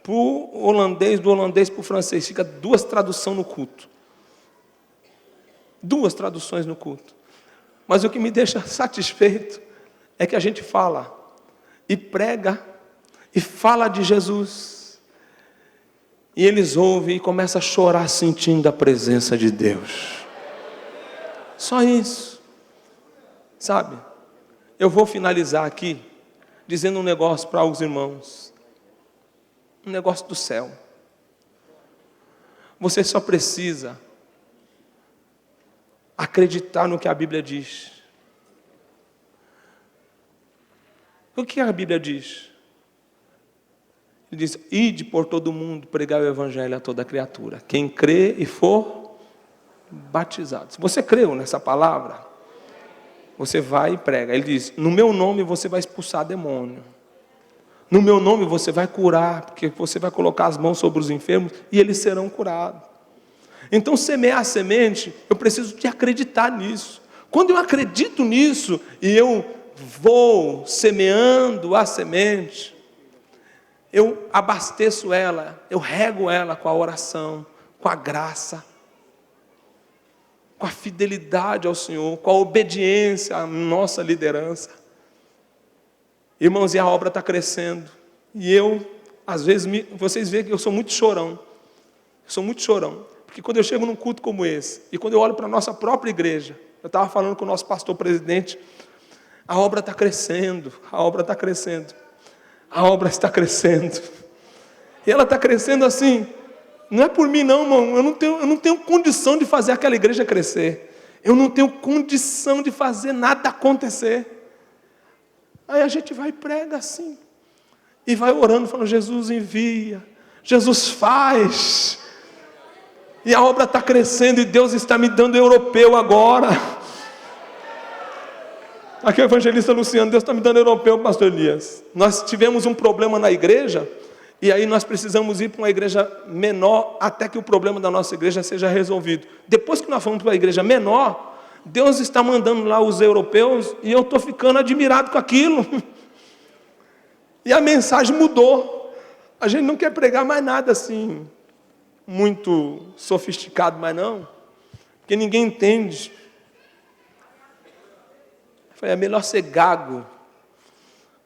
para o holandês, do holandês para o francês. Fica 2 traduções no culto. 2 traduções no culto. Mas o que me deixa satisfeito é que a gente fala e prega e fala de Jesus. E eles ouvem e começam a chorar sentindo a presença de Deus. Só isso. Sabe? Eu vou finalizar aqui dizendo um negócio para os irmãos. Um negócio do céu. Você só precisa acreditar no que a Bíblia diz. O que a Bíblia diz? Ele diz: ide por todo mundo, pregar o evangelho a toda criatura. Quem crê e for batizado. Se você creu nessa palavra, você vai e prega. Ele diz: no meu nome você vai expulsar demônio. No meu nome você vai curar, porque você vai colocar as mãos sobre os enfermos e eles serão curados. Então, semear a semente, eu preciso de acreditar nisso. Quando eu acredito nisso e eu vou semeando a semente, eu abasteço ela, eu rego ela com a oração, com a graça, com a fidelidade ao Senhor, com a obediência à nossa liderança. Irmãos, e a obra está crescendo. E eu, às vezes, vocês veem que eu sou muito chorão. Eu sou muito chorão. Porque quando eu chego num culto como esse, e quando eu olho para a nossa própria igreja, eu estava falando com o nosso pastor presidente, a obra está crescendo, a obra está crescendo, a obra está crescendo. E ela está crescendo assim, não é por mim não, irmão, eu não tenho condição de fazer aquela igreja crescer. Eu não tenho condição de fazer nada acontecer. Aí a gente vai e prega assim, e vai orando, falando: Jesus envia, Jesus faz. E a obra está crescendo, e Deus está me dando europeu agora. Aqui é o evangelista Luciano: Deus está me dando europeu, pastor Elias. Nós tivemos um problema na igreja, e aí nós precisamos ir para uma igreja menor, até que o problema da nossa igreja seja resolvido. Depois que nós fomos para a igreja menor, Deus está mandando lá os europeus, e eu estou ficando admirado com aquilo. E a mensagem mudou. A gente não quer pregar mais nada assim, muito sofisticado, mas não, porque ninguém entende. É melhor ser gago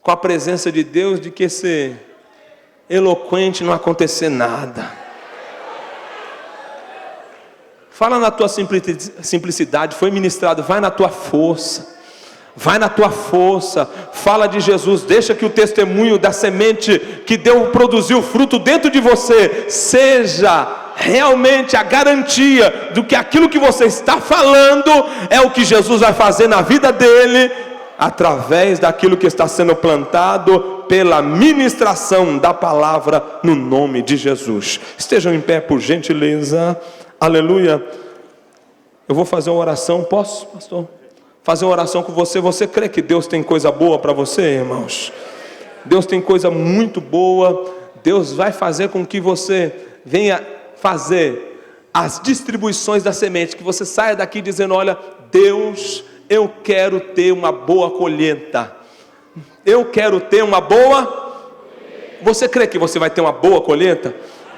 com a presença de Deus do que ser eloquente e não acontecer nada. Fala na tua simplicidade, foi ministrado, vai na tua força. Vai na tua força, fala de Jesus, deixa que o testemunho da semente que Deus produziu fruto dentro de você seja realmente a garantia do que aquilo que você está falando é o que Jesus vai fazer na vida dele, através daquilo que está sendo plantado pela ministração da palavra no nome de Jesus. Estejam em pé, por gentileza. Aleluia. Eu vou fazer uma oração, posso, pastor? Fazer uma oração com você. Você crê que Deus tem coisa boa para você, irmãos? Deus tem coisa muito boa. Deus vai fazer com que você venha fazer as distribuições da semente, que você saia daqui dizendo: olha, Deus, eu quero ter uma boa colheita. Eu quero ter uma boa. Você crê que você vai ter uma boa colheita?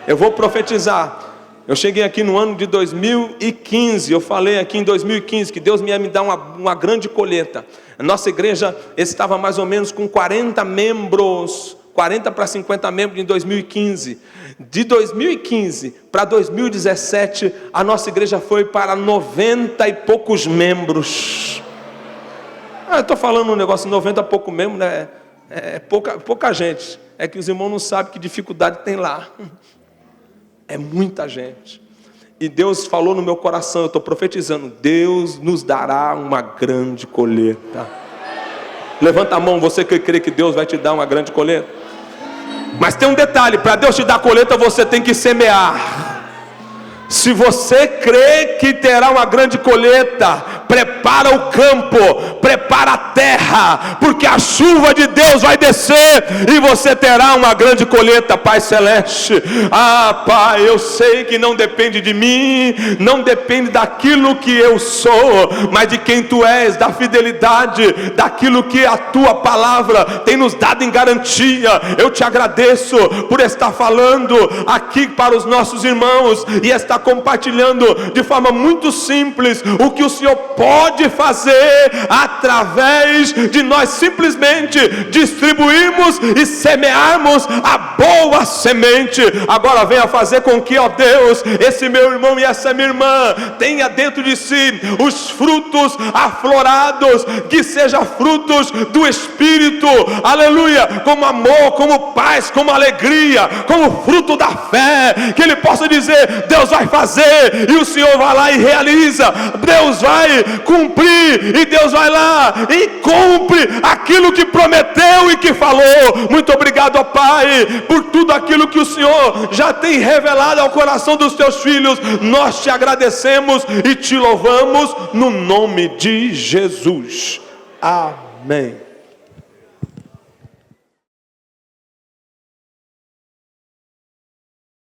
Eu vou profetizar. Eu cheguei aqui no ano de 2015, eu falei aqui em 2015 que Deus ia me dar uma grande colheita. A nossa igreja estava mais ou menos com 40 membros, 40 para 50 membros em 2015. De 2015 para 2017, a nossa igreja foi para 90 e poucos membros. Eu estou falando um negócio, 90 e pouco membros, né? É pouca gente. É que os irmãos não sabem que dificuldade tem lá. É muita gente. E Deus falou no meu coração, eu estou profetizando, Deus nos dará uma grande colheita. Levanta a mão, você que crê que Deus vai te dar uma grande colheita. Mas tem um detalhe, para Deus te dar colheita, você tem que semear. Se você crê que terá uma grande colheita, prepara o campo, prepara a terra, porque a chuva de Deus vai descer e você terá uma grande colheita, Pai Celeste. Pai, eu sei que não depende de mim, não depende daquilo que eu sou, mas de quem Tu és, da fidelidade, daquilo que a Tua palavra tem nos dado em garantia. Eu te agradeço por estar falando aqui para os nossos irmãos e estar compartilhando de forma muito simples o que o Senhor pode fazer através de nós simplesmente distribuirmos e semearmos a boa semente. Agora venha fazer com que, ó Deus, esse meu irmão e essa minha irmã tenha dentro de si os frutos aflorados, que sejam frutos do Espírito, aleluia, como amor, como paz, como alegria, como fruto da fé, que ele possa dizer, Deus vai fazer, e o Senhor vai lá e realiza, Deus vai cumprir, e Deus vai lá e cumpre aquilo que prometeu e que falou. Muito obrigado, ó Pai, por tudo aquilo que o Senhor já tem revelado ao coração dos teus filhos. Nós te agradecemos e te louvamos no nome de Jesus. Amém.